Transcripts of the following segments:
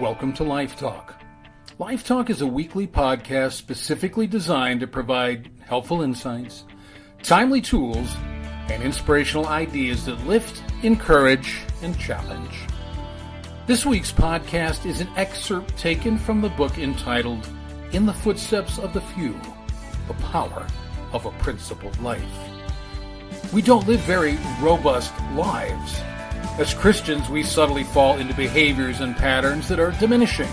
Welcome to Life Talk. Life Talk is a weekly podcast specifically designed to provide helpful insights, timely tools, and inspirational ideas that lift, encourage, and challenge. This week's podcast is an excerpt taken from the book entitled In the Footsteps of the Few, The Power of a Principled Life. We don't live very robust lives. As Christians, we subtly fall into behaviors and patterns that are diminishing,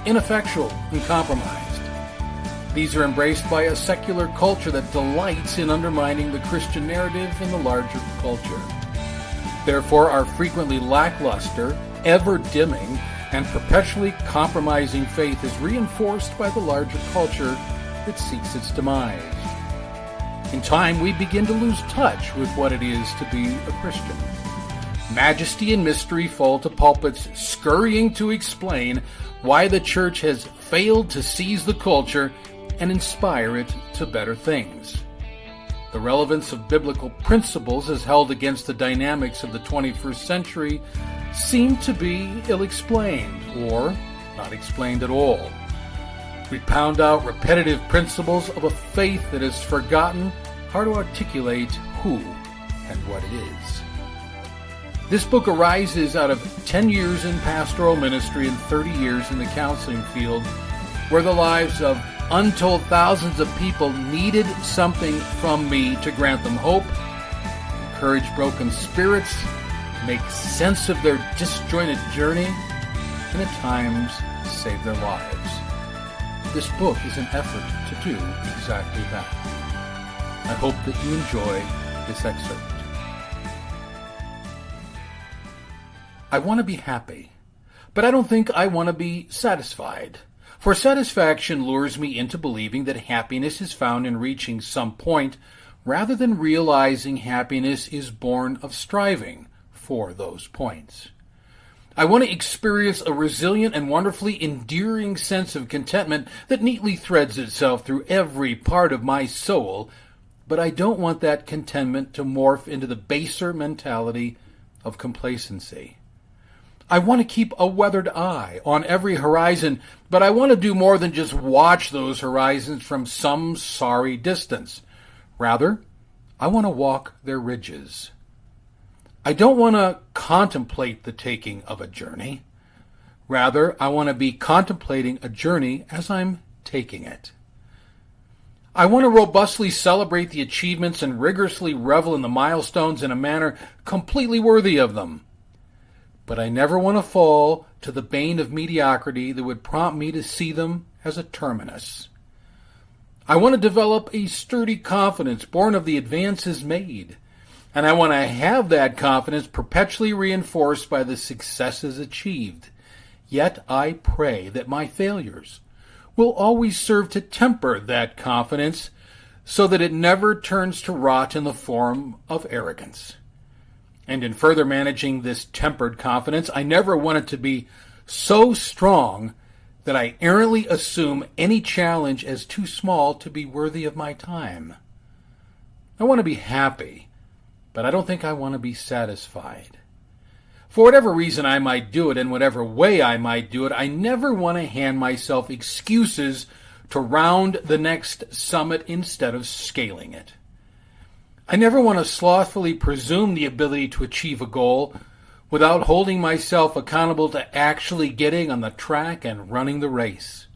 ineffectual, and compromised. These are embraced by a secular culture that delights in undermining the Christian narrative in the larger culture. Therefore, our frequently lackluster, ever-dimming, and perpetually compromising faith is reinforced by the larger culture that seeks its demise. In time, we begin to lose touch with what it is to be a Christian. Majesty and mystery fall to pulpits scurrying to explain why the church has failed to seize the culture and inspire it to better things. The relevance of biblical principles as held against the dynamics of the 21st century seem to be ill-explained or not explained at all. We pound out repetitive principles of a faith that has forgotten how to articulate who and what it is. This book arises out of 10 years in pastoral ministry and 30 years in the counseling field, where the lives of untold thousands of people needed something from me to grant them hope, encourage broken spirits, make sense of their disjointed journey, and at times save their lives. This book is an effort to do exactly that. I hope that you enjoy this excerpt. I want to be happy, but I don't think I want to be satisfied. For satisfaction lures me into believing that happiness is found in reaching some point, rather than realizing happiness is born of striving for those points. I want to experience a resilient and wonderfully endearing sense of contentment that neatly threads itself through every part of my soul, but I don't want that contentment to morph into the baser mentality of complacency. I want to keep a weathered eye on every horizon, but I want to do more than just watch those horizons from some sorry distance. Rather, I want to walk their ridges. I don't want to contemplate the taking of a journey. Rather, I want to be contemplating a journey as I'm taking it. I want to robustly celebrate the achievements and rigorously revel in the milestones in a manner completely worthy of them. But I never want to fall to the bane of mediocrity that would prompt me to see them as a terminus. I want to develop a sturdy confidence born of the advances made, and I want to have that confidence perpetually reinforced by the successes achieved. Yet I pray that my failures will always serve to temper that confidence so that it never turns to rot in the form of arrogance. And in further managing this tempered confidence, I never want it to be so strong that I errantly assume any challenge as too small to be worthy of my time. I want to be happy, but I don't think I want to be satisfied. For whatever reason I might do it, in whatever way I might do it, I never want to hand myself excuses to round the next summit instead of scaling it. I never want to slothfully presume the ability to achieve a goal without holding myself accountable to actually getting on the track and running the race.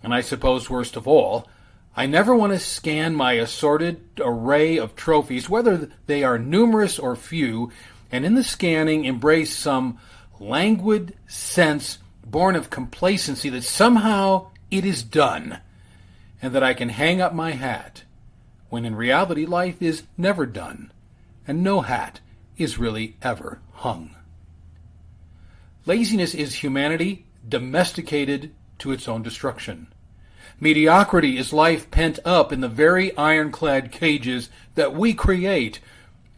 And I suppose worst of all, I never want to scan my assorted array of trophies, whether they are numerous or few, and in the scanning embrace some languid sense born of complacency that somehow it is done, and that I can hang up my hat, when in reality life is never done, and no hat is really ever hung. Laziness is humanity domesticated to its own destruction. Mediocrity is life pent up in the very ironclad cages that we create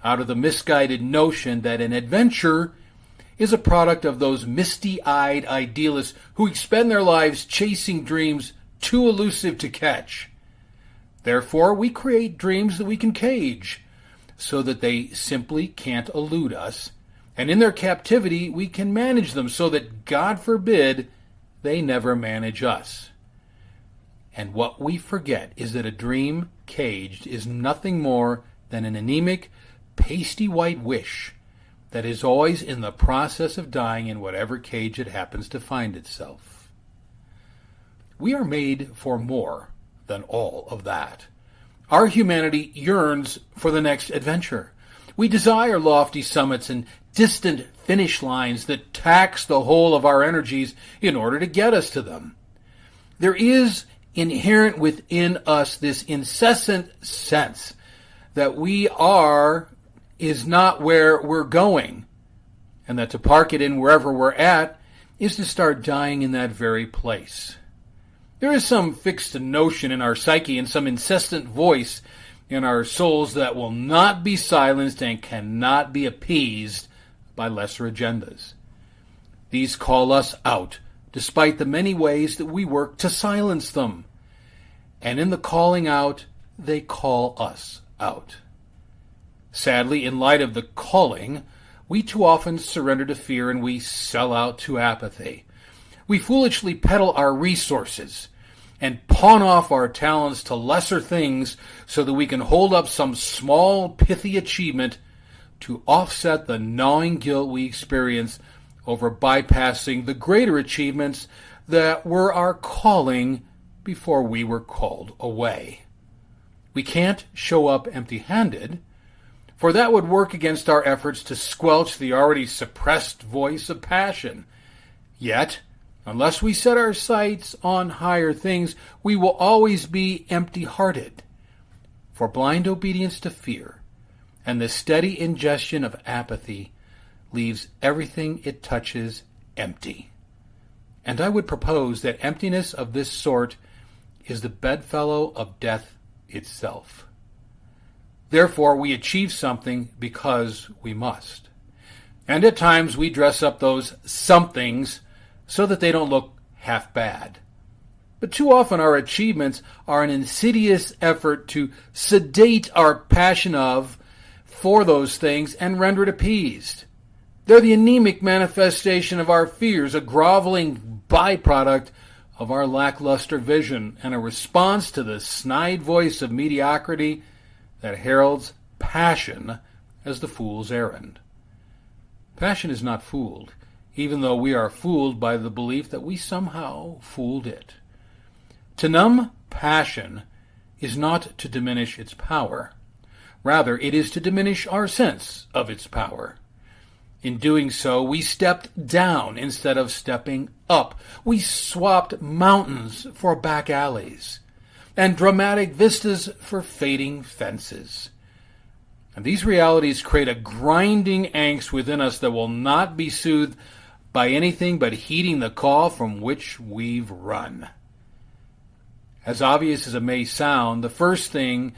out of the misguided notion that an adventure is a product of those misty-eyed idealists who expend their lives chasing dreams too elusive to catch. Therefore, we create dreams that we can cage, so that they simply can't elude us, And in their captivity, we can manage them so that, God forbid, they never manage us. And what we forget is that a dream caged is nothing more than an anemic, pasty white wish that is always in the process of dying in whatever cage it happens to find itself. We are made for more than all of that. Our humanity yearns for the next adventure. We desire lofty summits and distant finish lines that tax the whole of our energies in order to get us to them. There is inherent within us this incessant sense that we are is not where we're going, and that to park it in wherever we're at is to start dying in that very place. There is some fixed notion in our psyche and some incessant voice in our souls that will not be silenced and cannot be appeased by lesser agendas. These call us out, despite the many ways that we work to silence them. And in the calling out, they call us out. Sadly, in light of the calling, we too often surrender to fear and we sell out to apathy. We foolishly peddle our resources and pawn off our talents to lesser things so that we can hold up some small, pithy achievement to offset the gnawing guilt we experience over bypassing the greater achievements that were our calling before we were called away. We can't show up empty-handed, for that would work against our efforts to squelch the already suppressed voice of passion. Yet, unless we set our sights on higher things, we will always be empty-hearted. For blind obedience to fear and the steady ingestion of apathy leaves everything it touches empty. And I would propose that emptiness of this sort is the bedfellow of death itself. Therefore, we achieve something because we must. And at times we dress up those somethings so that they don't look half bad. But too often our achievements are an insidious effort to sedate our passion for those things and render it appeased. They're the anemic manifestation of our fears, a groveling byproduct of our lackluster vision, and a response to the snide voice of mediocrity that heralds passion as the fool's errand. Passion is not fooled, even though we are fooled by the belief that we somehow fooled it. To numb passion is not to diminish its power. Rather, it is to diminish our sense of its power. In doing so, we stepped down instead of stepping up. We swapped mountains for back alleys and dramatic vistas for fading fences. And these realities create a grinding angst within us that will not be soothed by anything but heeding the call from which we've run. As obvious as it may sound, the first thing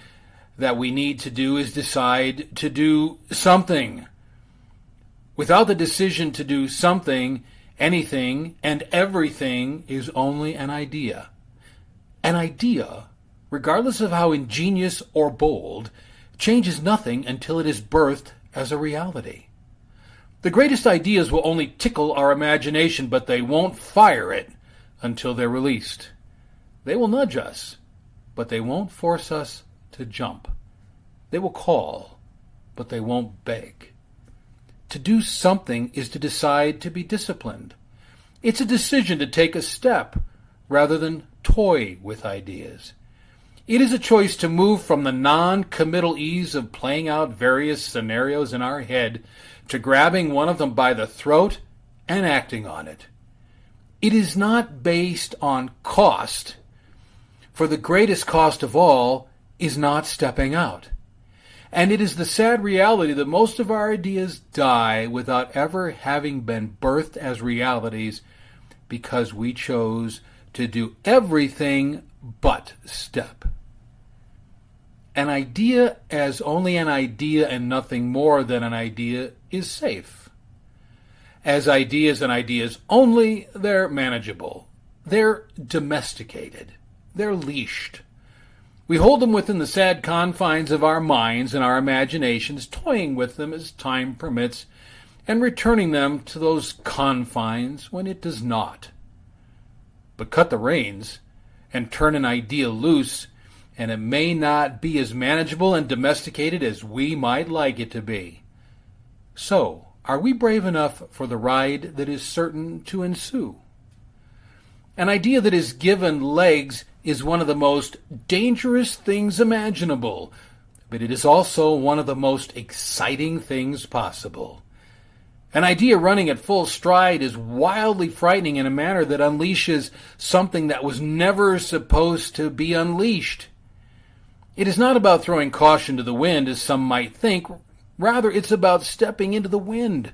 that we need to do is decide to do something. Without the decision to do something, anything and everything is only an idea. An idea, regardless of how ingenious or bold, changes nothing until it is birthed as a reality. The greatest ideas will only tickle our imagination, but they won't fire it until they're released. They will nudge us, but they won't force us to jump. They will call, but they won't beg. To do something is to decide to be disciplined. It's a decision to take a step rather than toy with ideas. It is a choice to move from the non-committal ease of playing out various scenarios in our head to grabbing one of them by the throat and acting on it. It is not based on cost, for the greatest cost of all is not stepping out. And it is the sad reality that most of our ideas die without ever having been birthed as realities because we chose to do everything but step. An idea as only an idea and nothing more than an idea is safe. As ideas and ideas only, they're manageable. They're domesticated. They're leashed. We hold them within the sad confines of our minds and our imaginations, toying with them as time permits, and returning them to those confines when it does not. But cut the reins and turn an idea loose, and it may not be as manageable and domesticated as we might like it to be. So, are we brave enough for the ride that is certain to ensue? An idea that is given legs is one of the most dangerous things imaginable, but it is also one of the most exciting things possible. An idea running at full stride is wildly frightening in a manner that unleashes something that was never supposed to be unleashed. It is not about throwing caution to the wind, as some might think. Rather, it's about stepping into the wind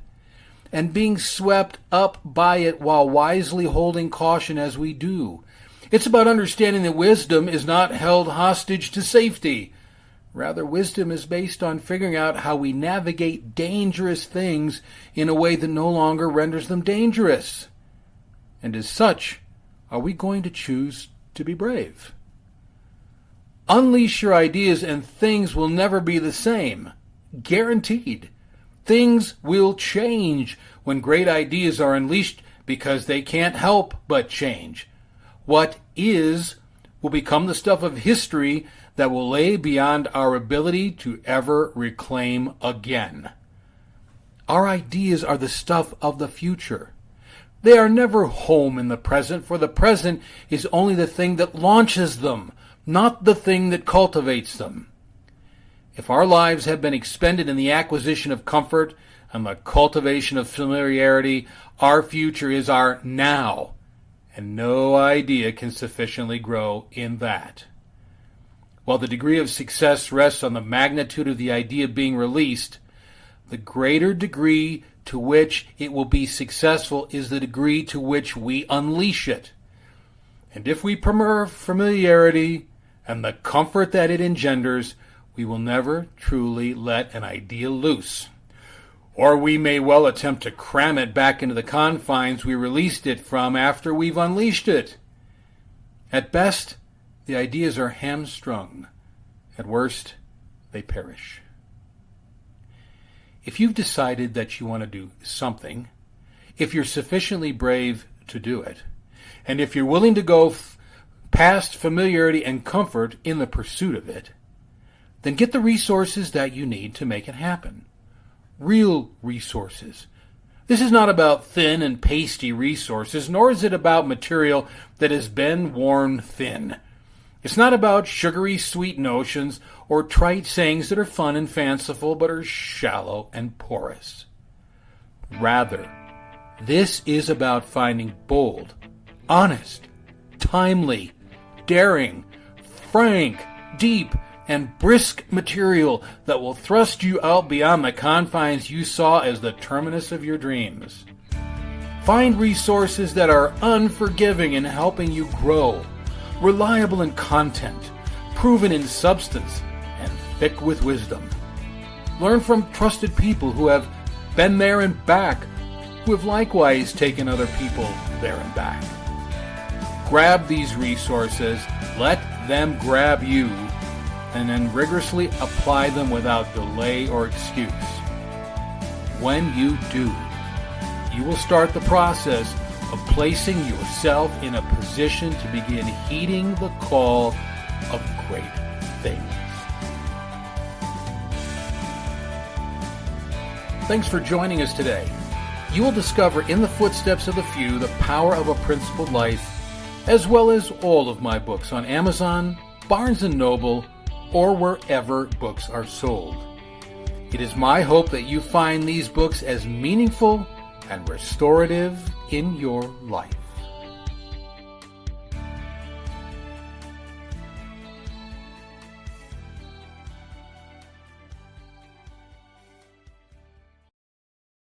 and being swept up by it while wisely holding caution as we do. It's about understanding that wisdom is not held hostage to safety. Rather, wisdom is based on figuring out how we navigate dangerous things in a way that no longer renders them dangerous. And as such, are we going to choose to be brave? Unleash your ideas and things will never be the same. Guaranteed. Things will change when great ideas are unleashed because they can't help but change. What is will become the stuff of history that will lay beyond our ability to ever reclaim again. Our ideas are the stuff of the future. They are never home in the present, for the present is only the thing that launches them, not the thing that cultivates them. If our lives have been expended in the acquisition of comfort and the cultivation of familiarity, our future is our now, and no idea can sufficiently grow in that. While the degree of success rests on the magnitude of the idea being released, the greater degree to which it will be successful is the degree to which we unleash it. And if we prefer familiarity and the comfort that it engenders, we will never truly let an idea loose. Or we may well attempt to cram it back into the confines we released it from after we've unleashed it. At best, the ideas are hamstrung. At worst, they perish. If you've decided that you want to do something, if you're sufficiently brave to do it, and if you're willing to go past familiarity and comfort in the pursuit of it, then get the resources that you need to make it happen. Real resources. This is not about thin and pasty resources, nor is it about material that has been worn thin. It's not about sugary sweet notions or trite sayings that are fun and fanciful but are shallow and porous. Rather, this is about finding bold, honest, timely, daring, frank, deep, and brisk material that will thrust you out beyond the confines you saw as the terminus of your dreams. Find resources that are unforgiving in helping you grow, reliable in content, proven in substance, and thick with wisdom. Learn from trusted people who have been there and back, who have likewise taken other people there and back. Grab these resources, let them grab you, and then rigorously apply them without delay or excuse. When you do, you will start the process of placing yourself in a position to begin heeding the call of great things. Thanks for joining us today. You will discover in the footsteps of the few the power of a principled life, as well as all of my books on Amazon, Barnes & Noble, or wherever books are sold. It is my hope that you find these books as meaningful and restorative in your life.